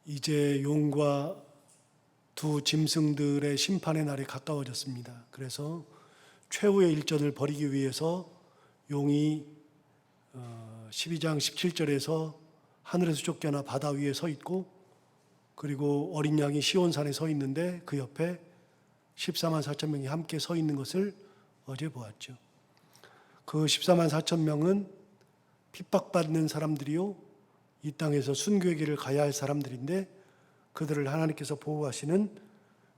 이제 용과 두 짐승들의 심판의 날이 가까워졌습니다. 그래서 최후의 일전을 벌이기 위해서 용이 12장 17절에서 하늘에서 쫓겨나 바다 위에 서 있고, 그리고 어린 양이 시온산에 서 있는데 그 옆에 14만 4천 명이 함께 서 있는 것을 어제 보았죠. 그 14만 4천 명은 핍박받는 사람들이요, 이 땅에서 순교의 길을 가야 할 사람들인데 그들을 하나님께서 보호하시는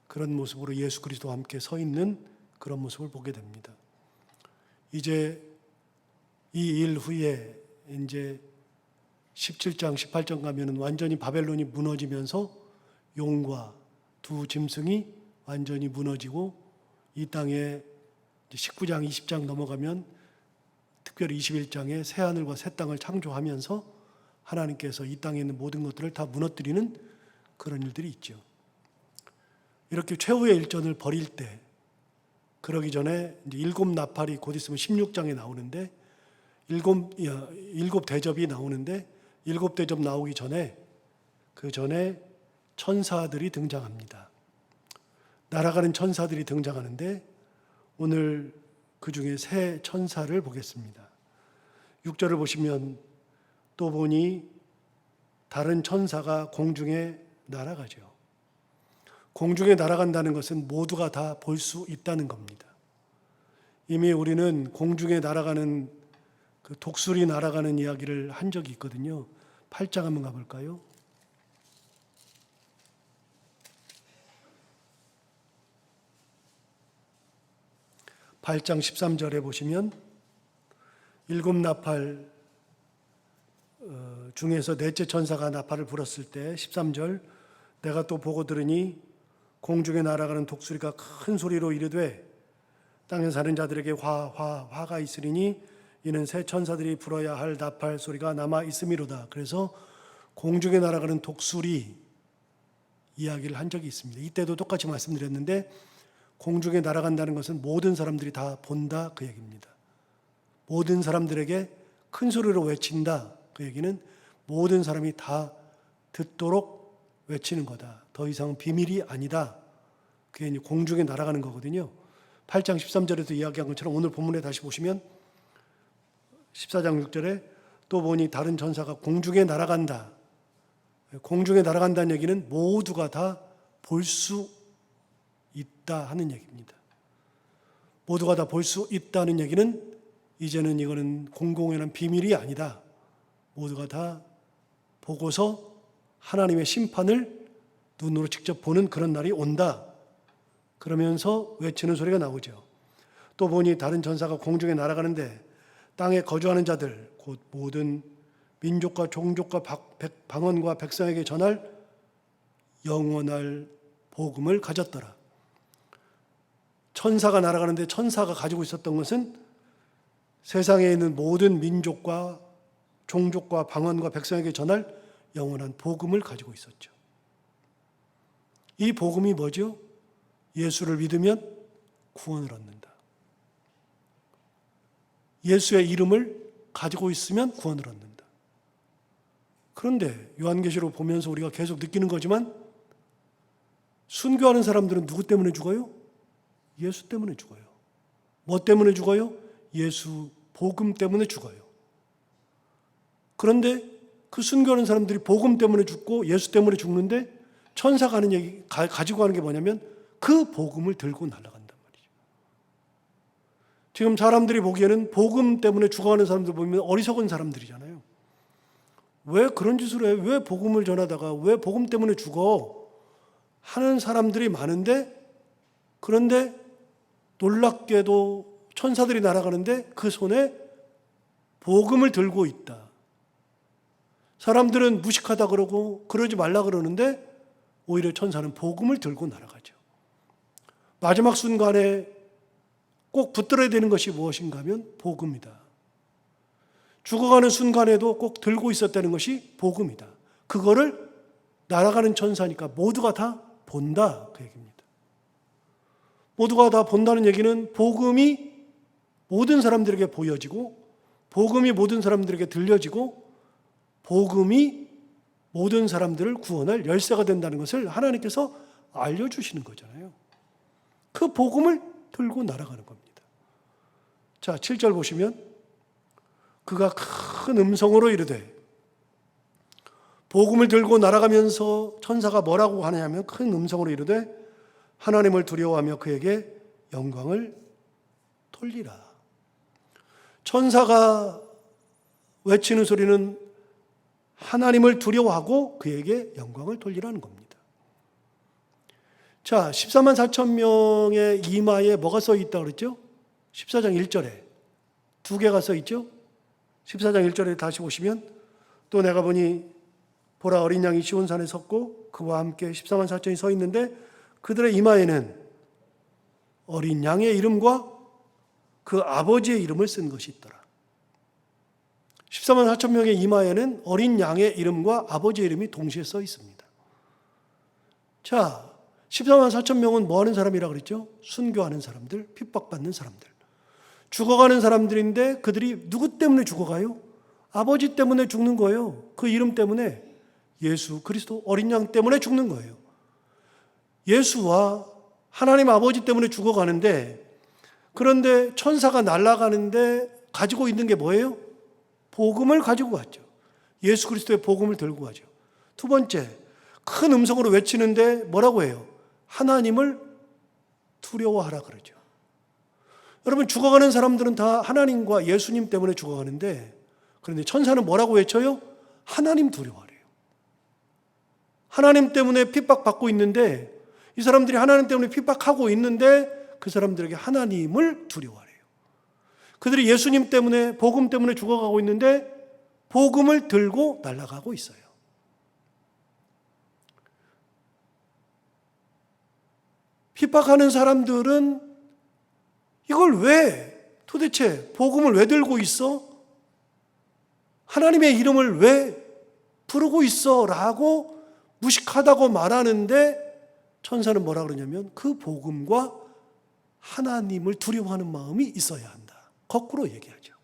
그런 모습으로 예수 그리스도와 함께 서 있는 그런 모습을 보게 됩니다. 이제 이 일 후에 이제 17장 18장 가면은 완전히 바벨론이 무너지면서 용과 두 짐승이 완전히 무너지고, 이 땅에 19장 20장 넘어가면 특별히 21장에 새 하늘과 새 땅을 창조하면서 하나님께서 이 땅에 있는 모든 것들을 다 무너뜨리는 그런 일들이 있죠. 이렇게 최후의 일전을 벌일 때, 그러기 전에 이제 일곱 나팔이 곧 있으면 16장에 나오는데 일곱 대접이 나오는데, 일곱 대접 나오기 전에 그 전에 천사들이 등장합니다. 날아가는 천사들이 등장하는데 오늘 그 중에 세 천사를 보겠습니다. 6절을 보시면 또 보니 다른 천사가 공중에 날아가죠. 공중에 날아간다는 것은 모두가 다 볼 수 있다는 겁니다. 이미 우리는 공중에 날아가는 그 독수리 날아가는 이야기를 한 적이 있거든요. 8장 한번 가볼까요? (8장) 13절에 보시면 일곱 나팔 중에서 넷째 천사가 나팔을 불었을 때 13절, 내가 또 보고 들으니 공중에 날아가는 독수리가 큰 소리로 이르되 땅에 사는 자들에게 화가 있으리니 이는 새 천사들이 불어야 할 나팔 소리가 남아 있음이로다. 그래서 공중에 날아가는 독수리 이야기를 한 적이 있습니다. 이때도 똑같이 말씀드렸는데 공중에 날아간다는 것은 모든 사람들이 다 본다 그 얘기입니다. 모든 사람들에게 큰 소리로 외친다 그 얘기는 모든 사람이 다 듣도록 외치는 거다. 더 이상 비밀이 아니다. 그게 공중에 날아가는 거거든요. 8장 13절에도 이야기한 것처럼 오늘 본문에 다시 보시면 14장 6절에 또 보니 다른 천사가 공중에 날아간다. 공중에 날아간다는 얘기는 모두가 다 볼 수 있다 하는 얘기입니다. 모두가 다 볼 수 있다는 얘기는 이제는 이거는 공공연한 비밀이 아니다. 모두가 다 보고서 하나님의 심판을 눈으로 직접 보는 그런 날이 온다. 그러면서 외치는 소리가 나오죠. 또 보니 다른 천사가 공중에 날아가는데 땅에 거주하는 자들 곧 모든 민족과 종족과 방언과 백성에게 전할 영원할 복음을 가졌더라. 천사가 날아가는데 천사가 가지고 있었던 것은 세상에 있는 모든 민족과 종족과 방언과 백성에게 전할 영원한 복음을 가지고 있었죠. 이 복음이 뭐죠? 예수를 믿으면 구원을 얻는다. 예수의 이름을 가지고 있으면 구원을 얻는다. 그런데 요한계시록 보면서 우리가 계속 느끼는 거지만 순교하는 사람들은 누구 때문에 죽어요? 예수 때문에 죽어요. 뭐 때문에 죽어요? 예수 복음 때문에 죽어요. 그런데 그 순교하는 사람들이 복음 때문에 죽고 예수 때문에 죽는데 천사가 하는 얘기 가지고 가는 게 뭐냐면 그 복음을 들고 날아간단 말이죠. 지금 사람들이 보기에는 복음 때문에 죽어가는 사람들 보면 어리석은 사람들이잖아요. 왜 그런 짓을 해? 왜 복음을 전하다가 왜 복음 때문에 죽어? 하는 사람들이 많은데, 그런데 놀랍게도 천사들이 날아가는데 그 손에 복음을 들고 있다. 사람들은 무식하다 그러고 그러지 말라 그러는데 오히려 천사는 복음을 들고 날아가죠. 마지막 순간에 꼭 붙들어야 되는 것이 무엇인가 하면 복음이다. 죽어가는 순간에도 꼭 들고 있었다는 것이 복음이다. 그거를 날아가는 천사니까 모두가 다 본다 그 얘기입니다. 모두가 다 본다는 얘기는 복음이 모든 사람들에게 보여지고 복음이 모든 사람들에게 들려지고 복음이 모든 사람들을 구원할 열쇠가 된다는 것을 하나님께서 알려주시는 거잖아요. 그 복음을 들고 날아가는 겁니다. 자, 7절 보시면 그가 큰 음성으로 이르되, 복음을 들고 날아가면서 천사가 뭐라고 하냐면 큰 음성으로 이르되 하나님을 두려워하며 그에게 영광을 돌리라. 천사가 외치는 소리는 하나님을 두려워하고 그에게 영광을 돌리라는 겁니다. 자, 14만 4천 명의 이마에 뭐가 써 있다고 그랬죠? 14장 1절에 두 개가 써 있죠? 14장 1절에 다시 보시면 또 내가 보니 보라 어린 양이 시온산에 섰고 그와 함께 14만 4천이 서 있는데 그들의 이마에는 어린 양의 이름과 그 아버지의 이름을 쓴 것이 있더라. 14만 4천 명의 이마에는 어린 양의 이름과 아버지의 이름이 동시에 써 있습니다. 자, 14만 4천 명은 뭐 하는 사람이라고 그랬죠? 순교하는 사람들, 핍박받는 사람들. 죽어가는 사람들인데 그들이 누구 때문에 죽어가요? 아버지 때문에 죽는 거예요. 그 이름 때문에, 예수 그리스도 어린 양 때문에 죽는 거예요. 예수와 하나님 아버지 때문에 죽어가는데, 그런데 천사가 날아가는데 가지고 있는 게 뭐예요? 복음을 가지고 갔죠. 예수 그리스도의 복음을 들고 가죠. 두 번째, 큰 음성으로 외치는데 뭐라고 해요? 하나님을 두려워하라 그러죠. 여러분, 죽어가는 사람들은 다 하나님과 예수님 때문에 죽어가는데, 그런데 천사는 뭐라고 외쳐요? 하나님 두려워하래요. 하나님 때문에 핍박받고 있는데, 이 사람들이 하나님 때문에 핍박하고 있는데 그 사람들에게 하나님을 두려워하래요. 그들이 예수님 때문에, 복음 때문에 죽어가고 있는데 복음을 들고 날아가고 있어요. 핍박하는 사람들은 이걸 왜, 도대체 복음을 왜 들고 있어? 하나님의 이름을 왜 부르고 있어? 라고 무식하다고 말하는데 천사는 뭐라 그러냐면 그 복음과 하나님을 두려워하는 마음이 있어야 한다. 거꾸로 얘기하죠.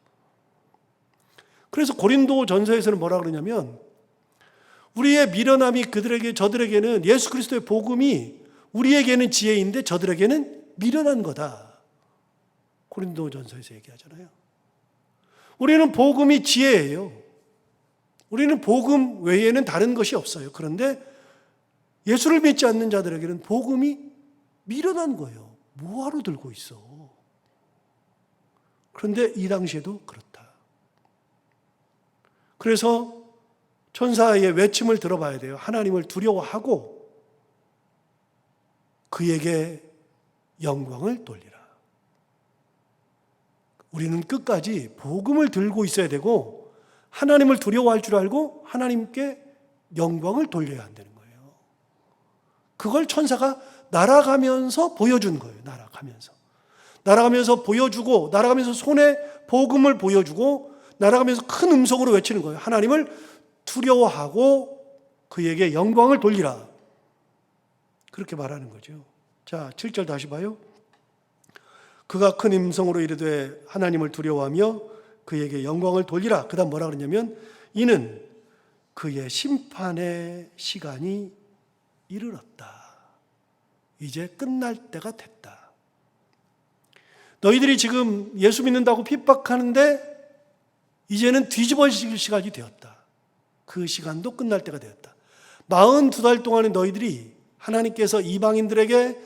그래서 고린도 전서에서는 뭐라 그러냐면 우리의 미련함이 저들에게는 예수 그리스도의 복음이 우리에게는 지혜인데 저들에게는 미련한 거다. 고린도 전서에서 얘기하잖아요. 우리는 복음이 지혜예요. 우리는 복음 외에는 다른 것이 없어요. 그런데 예수를 믿지 않는 자들에게는 복음이 미련한 거예요. 뭐하러 들고 있어? 그런데 이 당시에도 그렇다. 그래서 천사의 외침을 들어봐야 돼요. 하나님을 두려워하고 그에게 영광을 돌리라. 우리는 끝까지 복음을 들고 있어야 되고 하나님을 두려워할 줄 알고 하나님께 영광을 돌려야 한다는 거예요. 그걸 천사가 날아가면서 보여준 거예요. 날아가면서 보여주고, 날아가면서 손에 복음을 보여주고, 날아가면서 큰 음성으로 외치는 거예요. 하나님을 두려워하고 그에게 영광을 돌리라. 그렇게 말하는 거죠. 자, 7절 다시 봐요. 그가 큰 음성으로 이르되 하나님을 두려워하며 그에게 영광을 돌리라. 그 다음 뭐라 그러냐면 이는 그의 심판의 시간이 이르렀다. 이제 끝날 때가 됐다. 너희들이 지금 예수 믿는다고 핍박하는데 이제는 뒤집어질 시간이 되었다. 그 시간도 끝날 때가 되었다. 42달 동안에 너희들이 하나님께서 이방인들에게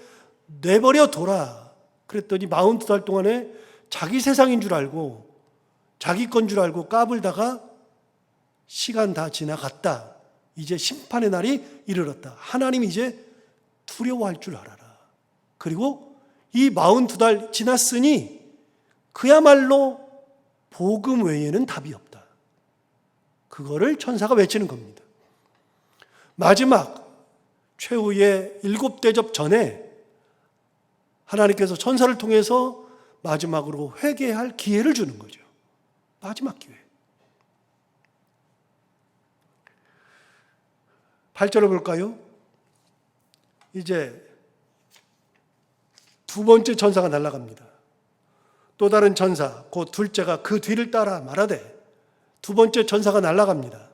내버려 둬라 그랬더니 42달 동안에 자기 세상인 줄 알고 자기 건 줄 알고 까불다가 시간 다 지나갔다. 이제 심판의 날이 이르렀다. 하나님 이제 두려워할 줄 알아라. 그리고 이 42달 지났으니 그야말로 복음 외에는 답이 없다. 그거를 천사가 외치는 겁니다. 마지막 최후의 7대접 전에 하나님께서 천사를 통해서 마지막으로 회개할 기회를 주는 거죠. 마지막 기회. 8절을 볼까요? 이제 두 번째 천사가 날아갑니다. 또 다른 천사, 곧 둘째가 그 뒤를 따라 말하되 두 번째 천사가 날아갑니다.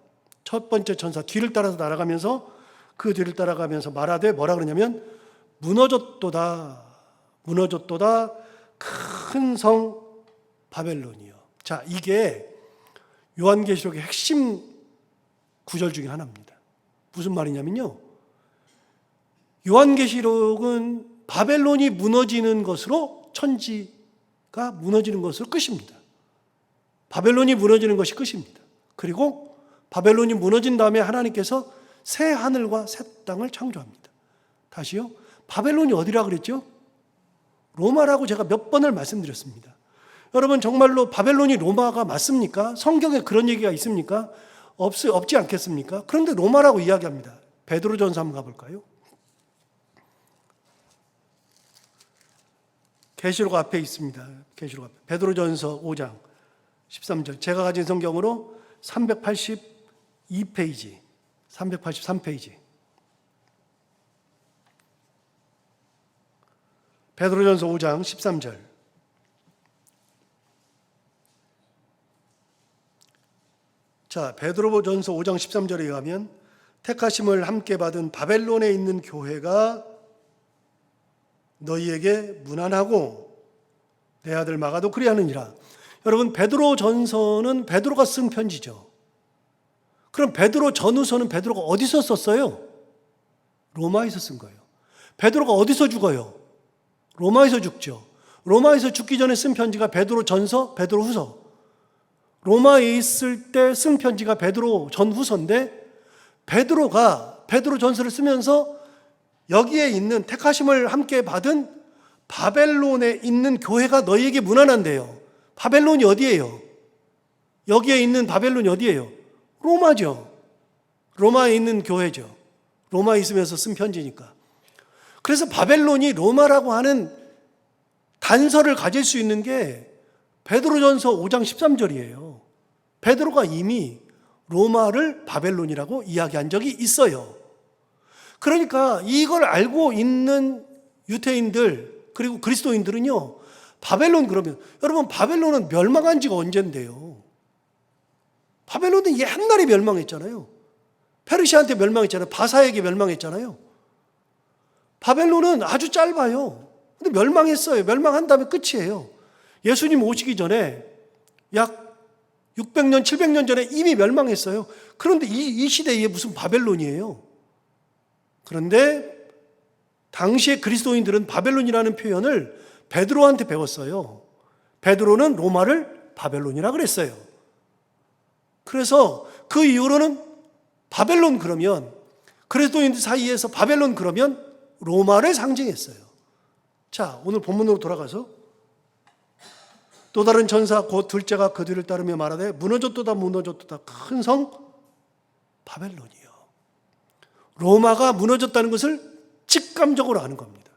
첫 번째 천사 뒤를 따라서 날아가면서 그 뒤를 따라가면서 말하되 뭐라 그러냐면 무너졌도다 무너졌도다 큰 성 바벨론이요. 자, 이게 요한계시록의 핵심 구절 중에 하나입니다. 무슨 말이냐면요, 요한계시록은 바벨론이 무너지는 것으로 천지가 무너지는 것으로 끝입니다. 바벨론이 무너지는 것이 끝입니다. 그리고 바벨론이 무너진 다음에 하나님께서 새 하늘과 새 땅을 창조합니다. 다시요, 바벨론이 어디라 그랬죠? 로마라고 제가 몇 번을 말씀드렸습니다. 여러분, 정말로 바벨론이 로마가 맞습니까? 성경에 그런 얘기가 있습니까? 없지 않겠습니까? 그런데 로마라고 이야기합니다. 베드로전서 한번 가볼까요? 계시록 앞에 있습니다. 계시록 앞에. 베드로전서 5장 13절. 제가 가진 성경으로 382페이지, 383페이지. 베드로전서 5장 13절. 자, 베드로전서 5장 13절에 의하면 택하심을 함께 받은 바벨론에 있는 교회가 너희에게 문안하고 내 아들 마가도 그리하느니라. 여러분, 베드로전서는 베드로가 쓴 편지죠. 그럼 베드로 전후서는 베드로가 어디서 썼어요? 로마에서 쓴 거예요. 베드로가 어디서 죽어요? 로마에서 죽죠. 로마에서 죽기 전에 쓴 편지가 베드로전서, 베드로후서. 로마에 있을 때 쓴 편지가 베드로 전후서인데, 베드로가 베드로전서를 쓰면서 여기에 있는 택하심을 함께 받은 바벨론에 있는 교회가 너희에게 문안한대요. 바벨론이 어디예요? 여기에 있는 바벨론이 어디예요? 로마죠. 로마에 있는 교회죠. 로마에 있으면서 쓴 편지니까. 그래서 바벨론이 로마라고 하는 단서를 가질 수 있는 게 베드로전서 5장 13절이에요. 베드로가 이미 로마를 바벨론이라고 이야기한 적이 있어요. 그러니까 이걸 알고 있는 유대인들 그리고 그리스도인들은요, 바벨론 그러면, 여러분, 바벨론은 멸망한 지가 언젠데요? 바벨론은 옛날에 멸망했잖아요. 페르시아한테 멸망했잖아요. 바사에게 멸망했잖아요. 바벨론은 아주 짧아요. 근데 멸망했어요. 멸망한 다음에 끝이에요. 예수님 오시기 전에 약 600년, 700년 전에 이미 멸망했어요. 그런데 이 시대에 무슨 바벨론이에요? 그런데 당시에 그리스도인들은 바벨론이라는 표현을 베드로한테 배웠어요. 베드로는 로마를 바벨론이라 그랬어요. 그래서 그 이후로는 바벨론 그러면, 그리스도인들 사이에서 바벨론 그러면 로마를 상징했어요. 자, 오늘 본문으로 돌아가서 또 다른 천사 곧 둘째가 그 뒤를 따르며 말하되 무너졌도다 무너졌도다 큰 성 바벨론이요. 로마가 무너졌다는 것을 직감적으로 아는 겁니다.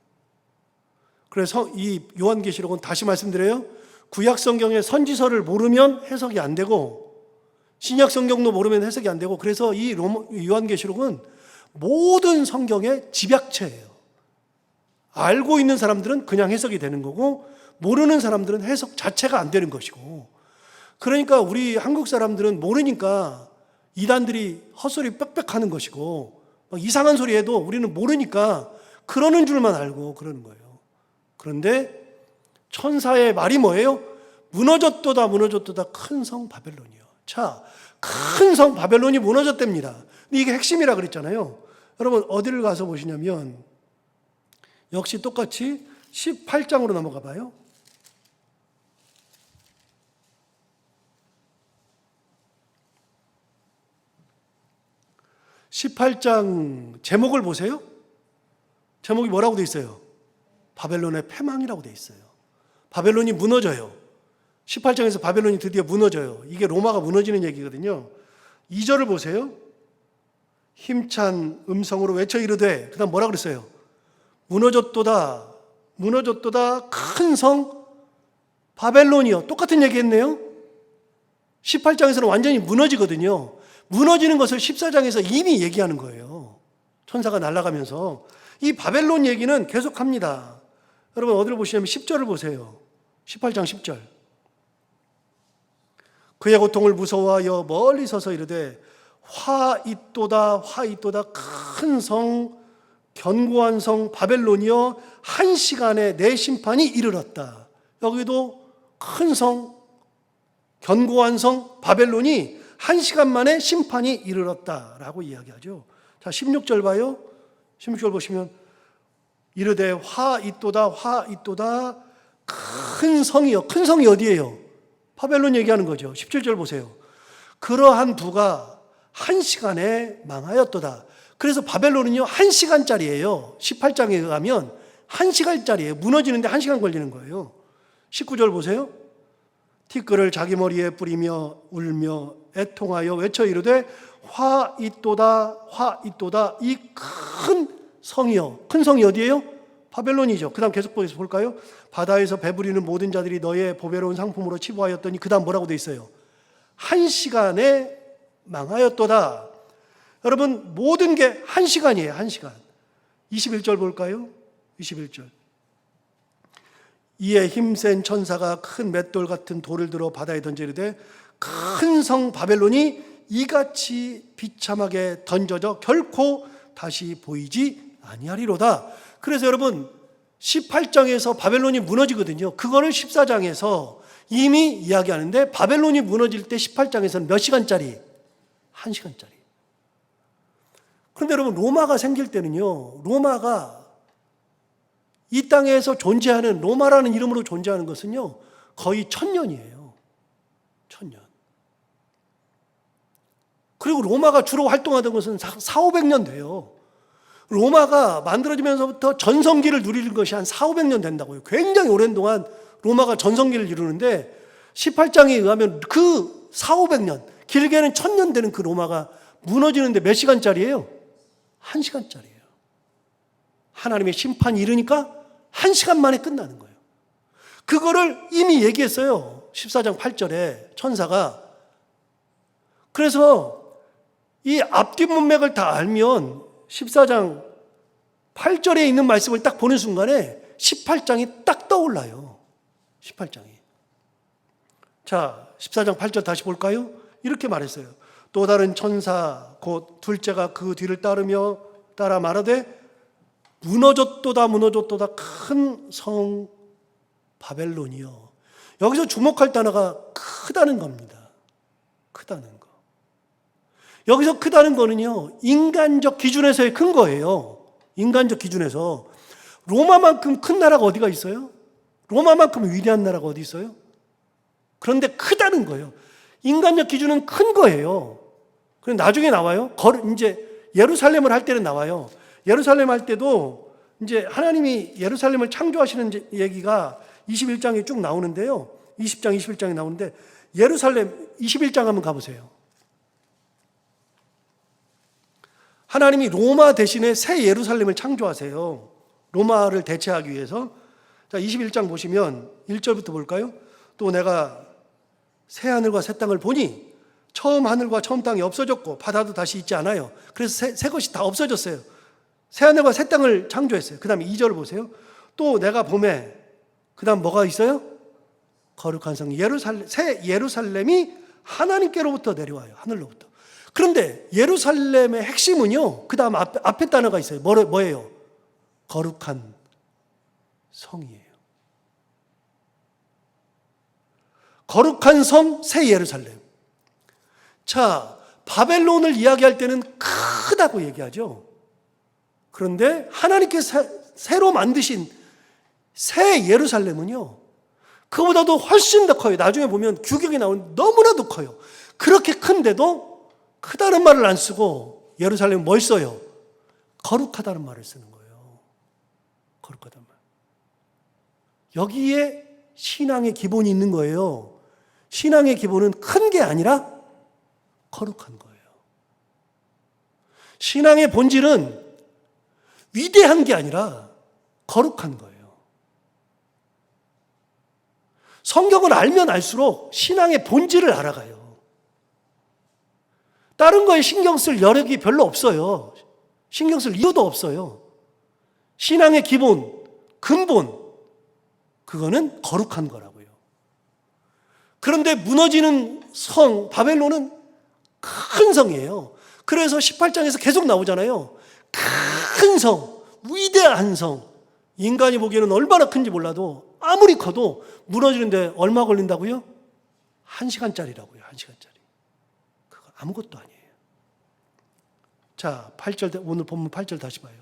그래서 이 요한계시록은 다시 말씀드려요, 구약 성경의 선지서를 모르면 해석이 안 되고 신약 성경도 모르면 해석이 안 되고, 그래서 이 요한계시록은 모든 성경의 집약체예요. 알고 있는 사람들은 그냥 해석이 되는 거고 모르는 사람들은 해석 자체가 안 되는 것이고, 그러니까 우리 한국 사람들은 모르니까 이단들이 헛소리 빽빽 하는 것이고 막 이상한 소리 해도 우리는 모르니까 그러는 줄만 알고 그러는 거예요. 그런데 천사의 말이 뭐예요? 무너졌도다 무너졌도다 큰 성 바벨론이요. 자, 큰 성 바벨론이 무너졌답니다. 근데 이게 핵심이라 그랬잖아요. 여러분, 어디를 가서 보시냐면 역시 똑같이 18장으로 넘어가 봐요. 18장 제목을 보세요. 제목이 뭐라고 돼 있어요? 바벨론의 패망이라고 돼 있어요. 바벨론이 무너져요. 18장에서 바벨론이 드디어 무너져요. 이게 로마가 무너지는 얘기거든요. 2절을 보세요. 힘찬 음성으로 외쳐 이르되, 그 다음 뭐라 그랬어요? 무너졌도다 무너졌도다 큰 성 바벨론이요. 똑같은 얘기했네요. 18장에서는 완전히 무너지거든요. 무너지는 것을 14장에서 이미 얘기하는 거예요. 천사가 날아가면서. 이 바벨론 얘기는 계속합니다. 여러분, 어디를 보시냐면 10절을 보세요. 18장 10절. 그의 고통을 무서워하여 멀리 서서 이르되 화 있도다 큰 성, 견고한 성 바벨론이여 한 시간에 내 심판이 이르렀다. 여기도 큰 성, 견고한 성 바벨론이 한 시간 만에 심판이 이르렀다라고 이야기하죠. 자, 16절 봐요. 16절 보시면 이르되 화 있도다 큰 성이요. 큰 성이 어디예요? 바벨론 얘기하는 거죠. 17절 보세요. 그러한 부가 한 시간에 망하였도다. 그래서 바벨론은요 1시간짜리예요. 18장에 의하면 1시간짜리예요. 무너지는데 1시간 걸리는 거예요. 19절 보세요. 티끌을 자기 머리에 뿌리며 울며 애통하여 외쳐 이르되 화 있도다 이 큰 성이요. 큰 성이 어디예요? 바벨론이죠. 그 다음 계속 볼까요? 바다에서 배부리는 모든 자들이 너의 보배로운 상품으로 치부하였더니 그 다음 뭐라고 돼 있어요? 1시간에 망하였도다. 여러분 모든 게 1시간이에요. 1시간. 21절 볼까요? 21절. 이에 힘센 천사가 큰 맷돌 같은 돌을 들어 바다에 던져 이르되 큰 성 바벨론이 이같이 비참하게 던져져 결코 다시 보이지 아니하리로다. 그래서 여러분 18장에서 바벨론이 무너지거든요. 그거를 14장에서 이미 이야기하는데 바벨론이 무너질 때 18장에서는 몇 시간짜리? 1시간짜리. 그런데 여러분 로마가 생길 때는요, 로마가 이 땅에서 존재하는 로마라는 이름으로 존재하는 것은요 거의 1000년이에요. 1000년. 그리고 로마가 주로 활동하던 것은 400~500년 돼요. 로마가 만들어지면서부터 전성기를 누리는 것이 한 400~500년 된다고요. 굉장히 오랜 동안 로마가 전성기를 이루는데 18장에 의하면 그 400~500년, 길게는 1000년 되는 그 로마가 무너지는데 몇 시간짜리예요? 1시간짜리예요. 하나님의 심판이 이르니까 1시간 만에 끝나는 거예요. 그거를 이미 얘기했어요. 14장 8절에 천사가. 그래서 이 앞뒤 문맥을 다 알면 14장 8절에 있는 말씀을 딱 보는 순간에 18장이 딱 떠올라요. 18장이. 자, 14장 8절 다시 볼까요? 이렇게 말했어요. 또 다른 천사 곧 둘째가 그 뒤를 따라 말하되 무너졌도다 큰 성 바벨론이요. 여기서 주목할 단어가 크다는 겁니다. 크다는 거. 여기서 크다는 거는요 인간적 기준에서의 큰 거예요. 인간적 기준에서. 로마만큼 큰 나라가 어디가 있어요? 로마만큼 위대한 나라가 어디 있어요? 그런데 크다는 거예요. 인간적 기준은 큰 거예요. 그런데 나중에 나와요. 이제 예루살렘을 할 때는 나와요. 예루살렘 할 때도 이제 하나님이 예루살렘을 창조하시는 얘기가 21장에 쭉 나오는데요. 20장, 21장에 나오는데 예루살렘 21장 한번 가보세요. 하나님이 로마 대신에 새 예루살렘을 창조하세요. 로마를 대체하기 위해서. 자, 21장 보시면 1절부터 볼까요? 또 내가 새 하늘과 새 땅을 보니 처음 하늘과 처음 땅이 없어졌고 바다도 다시 있지 않아요. 그래서 새 것이 다 없어졌어요. 새 하늘과 새 땅을 창조했어요. 그 다음에 2절을 보세요. 또 내가 봄에 그 다음 뭐가 있어요? 거룩한 성 새 예루살렘이 하나님께로부터 내려와요. 하늘로부터. 그런데 예루살렘의 핵심은요, 그 다음 앞에 단어가 있어요. 뭐예요? 거룩한 성이에요. 거룩한 성, 새 예루살렘. 자, 바벨론을 이야기할 때는 크다고 얘기하죠. 그런데 하나님께서 새로 만드신 새 예루살렘은요, 그보다도 훨씬 더 커요. 나중에 보면 규격이 나오는 너무나도 커요. 그렇게 큰데도 크다는 말을 안 쓰고 예루살렘은 뭘 써요? 거룩하다는 말을 쓰는 거예요. 거룩하다는 말. 여기에 신앙의 기본이 있는 거예요. 신앙의 기본은 큰 게 아니라 거룩한 거예요. 신앙의 본질은 위대한 게 아니라 거룩한 거예요. 성경을 알면 알수록 신앙의 본질을 알아가요. 다른 거에 신경 쓸 여력이 별로 없어요. 신경 쓸 이유도 없어요. 신앙의 기본, 근본, 그거는 거룩한 거라고요. 그런데 무너지는 성, 바벨론은 큰 성이에요. 그래서 18장에서 계속 나오잖아요. 큰 성, 위대한 성, 인간이 보기에는 얼마나 큰지 몰라도 아무리 커도 무너지는데 얼마 걸린다고요? 1시간짜리라고요. 1시간짜리. 그거 아무것도 아니에요. 자, 8절, 오늘 본문 8절 다시 봐요.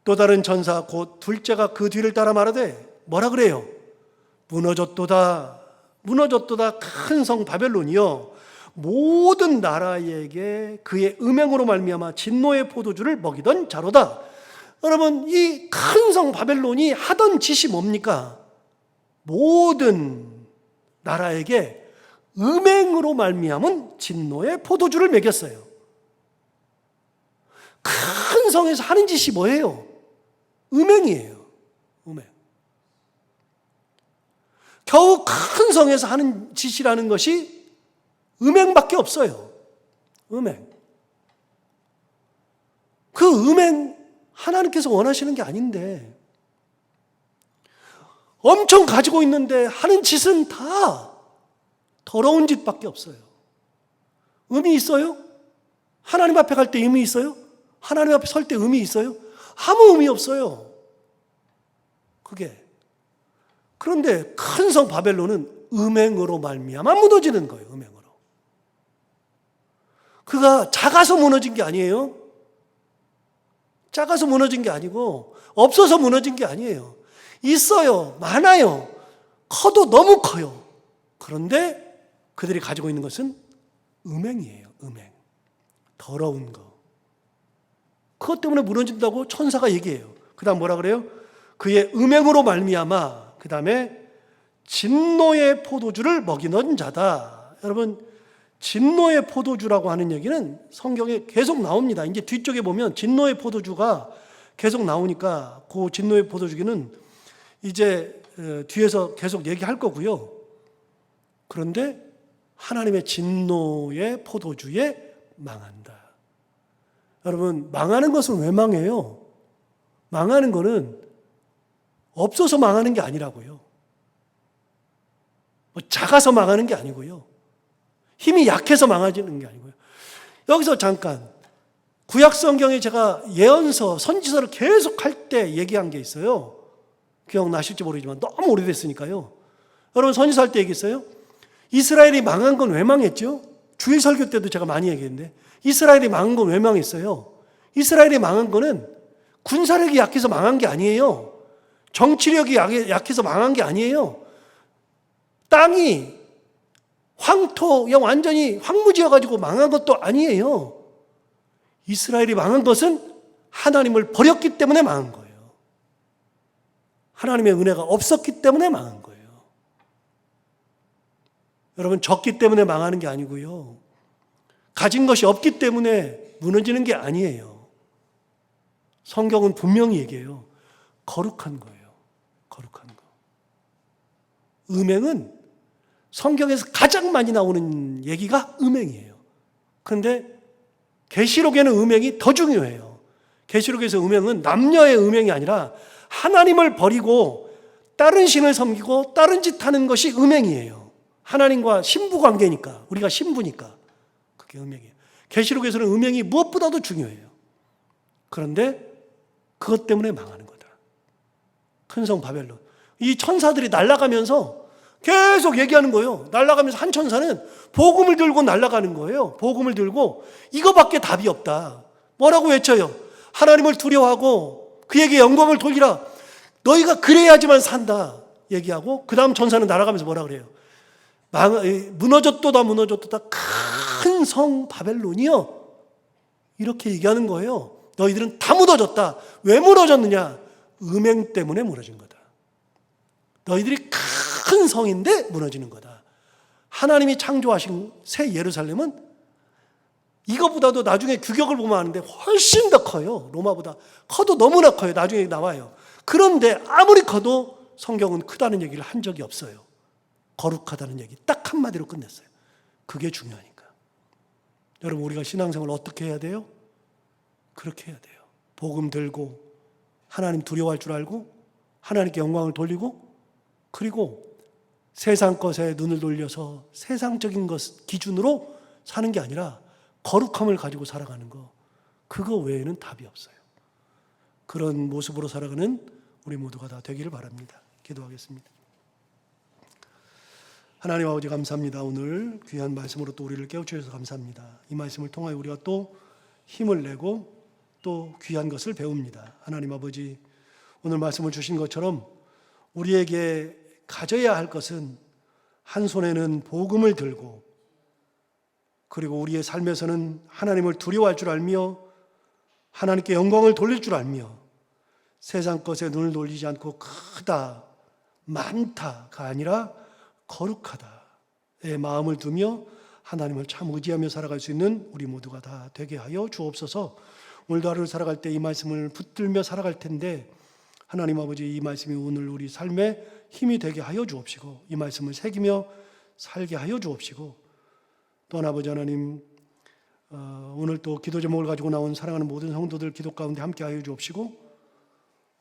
또 다른 전사 곧 둘째가 그 뒤를 따라 말하되 뭐라 그래요? 무너졌도다, 무너졌도다 큰 성 바벨론이여, 모든 나라에게 그의 음행으로 말미암아 진노의 포도주를 먹이던 자로다. 여러분, 이 큰 성 바벨론이 하던 짓이 뭡니까? 모든 나라에게 음행으로 말미암은 진노의 포도주를 먹였어요. 큰 성에서 하는 짓이 뭐예요? 음행이에요. 음행. 겨우 큰 성에서 하는 짓이라는 것이 음행밖에 없어요. 음행. 그 음행 하나님께서 원하시는 게 아닌데, 엄청 가지고 있는데 하는 짓은 다 더러운 짓밖에 없어요. 의미 있어요? 하나님 앞에 갈 때 의미 있어요? 하나님 앞에 설 때 의미 있어요? 아무 의미 없어요. 그게. 그런데 큰 성 바벨론은 음행으로 말미암아 무너지는 거예요. 음행으로. 그가 작아서 무너진 게 아니에요. 작아서 무너진 게 아니고 없어서 무너진 게 아니에요. 있어요. 많아요. 커도 너무 커요. 그런데 그들이 가지고 있는 것은 음행이에요. 음행. 더러운 거. 그것 때문에 무너진다고 천사가 얘기해요. 그 다음 뭐라 그래요? 그의 음행으로 말미암아, 그 다음에 진노의 포도주를 먹이는 자다. 여러분, 진노의 포도주라고 하는 얘기는 성경에 계속 나옵니다. 이제 뒤쪽에 보면 진노의 포도주가 계속 나오니까 그 진노의 포도주기는 이제 뒤에서 계속 얘기할 거고요. 그런데 하나님의 진노의 포도주에 망한다. 여러분, 망하는 것은 왜 망해요? 망하는 거는 없어서 망하는 게 아니라고요. 작아서 망하는 게 아니고요. 힘이 약해서 망가지는 게 아니고요. 여기서 잠깐, 구약 성경에 제가 예언서, 선지서를 계속 할 때 얘기한 게 있어요. 기억나실지 모르지만 너무 오래됐으니까요. 여러분, 선지서 할 때 얘기했어요. 이스라엘이 망한 건 왜 망했죠? 주일 설교 때도 제가 많이 얘기했는데, 이스라엘이 망한 건 왜 망했어요? 이스라엘이 망한 거는 군사력이 약해서 망한 게 아니에요. 정치력이 약해서 망한 게 아니에요. 땅이 황토, 완전히 황무지여가지고 망한 것도 아니에요. 이스라엘이 망한 것은 하나님을 버렸기 때문에 망한 거예요. 하나님의 은혜가 없었기 때문에 망한 거예요. 여러분, 졌기 때문에 망하는 게 아니고요. 가진 것이 없기 때문에 무너지는 게 아니에요. 성경은 분명히 얘기해요. 거룩한 거예요. 거룩한 거. 음행은 성경에서 가장 많이 나오는 얘기가 음행이에요. 그런데 계시록에는 음행이 더 중요해요. 계시록에서 음행은 남녀의 음행이 아니라 하나님을 버리고 다른 신을 섬기고 다른 짓 하는 것이 음행이에요. 하나님과 신부 관계니까, 우리가 신부니까 그게 음행이에요. 계시록에서는 음행이 무엇보다도 중요해요. 그런데 그것 때문에 망하는 거다. 큰 성 바벨론. 이 천사들이 날아가면서 계속 얘기하는 거예요. 날아가면서 한 천사는 복음을 들고 날아가는 거예요. 복음을 들고 이거밖에 답이 없다. 뭐라고 외쳐요? 하나님을 두려워하고 그에게 영광을 돌리라. 너희가 그래야지만 산다. 얘기하고 그 다음 천사는 날아가면서 뭐라 그래요? 무너졌도다 무너졌도다 큰 성 바벨론이여. 이렇게 얘기하는 거예요. 너희들은 다 무너졌다. 왜 무너졌느냐? 음행 때문에 무너진 거다. 너희들이 큰 성인데 무너지는 거다. 하나님이 창조하신 새 예루살렘은 이거보다도 나중에 규격을 보면 아는데 훨씬 더 커요. 로마보다 커도 너무나 커요. 나중에 나와요. 그런데 아무리 커도 성경은 크다는 얘기를 한 적이 없어요. 거룩하다는 얘기 딱 한마디로 끝냈어요. 그게 중요하니까. 여러분, 우리가 신앙생활을 어떻게 해야 돼요? 그렇게 해야 돼요. 복음 들고 하나님 두려워할 줄 알고 하나님께 영광을 돌리고, 그리고 세상 것에 눈을 돌려서 세상적인 것 기준으로 사는 게 아니라 거룩함을 가지고 살아가는 거, 그거 외에는 답이 없어요. 그런 모습으로 살아가는 우리 모두가 다 되기를 바랍니다. 기도하겠습니다. 하나님 아버지 감사합니다. 오늘 귀한 말씀으로 또 우리를 깨우쳐 주셔서 감사합니다. 이 말씀을 통하여 우리가 또 힘을 내고 또 귀한 것을 배웁니다. 하나님 아버지, 오늘 말씀을 주신 것처럼 우리에게 가져야 할 것은 한 손에는 복음을 들고, 그리고 우리의 삶에서는 하나님을 두려워할 줄 알며 하나님께 영광을 돌릴 줄 알며 세상 것에 눈을 돌리지 않고 크다, 많다가 아니라 거룩하다의 마음을 두며 하나님을 참 의지하며 살아갈 수 있는 우리 모두가 다 되게 하여 주옵소서. 오늘도 하루를 살아갈 때 이 말씀을 붙들며 살아갈 텐데 하나님 아버지, 이 말씀이 오늘 우리 삶에 힘이 되게 하여 주옵시고 이 말씀을 새기며 살게 하여 주옵시고, 또한 아버지 하나님, 오늘 또 기도 제목을 가지고 나온 사랑하는 모든 성도들 기도 가운데 함께 하여 주옵시고,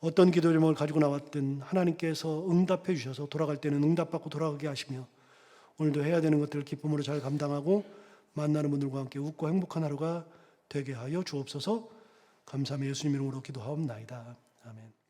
어떤 기도 제목을 가지고 나왔든 하나님께서 응답해 주셔서 돌아갈 때는 응답받고 돌아가게 하시며 오늘도 해야 되는 것들을 기쁨으로 잘 감당하고 만나는 분들과 함께 웃고 행복한 하루가 되게 하여 주옵소서. 감사하며 예수님 이름으로 기도하옵나이다. 아멘.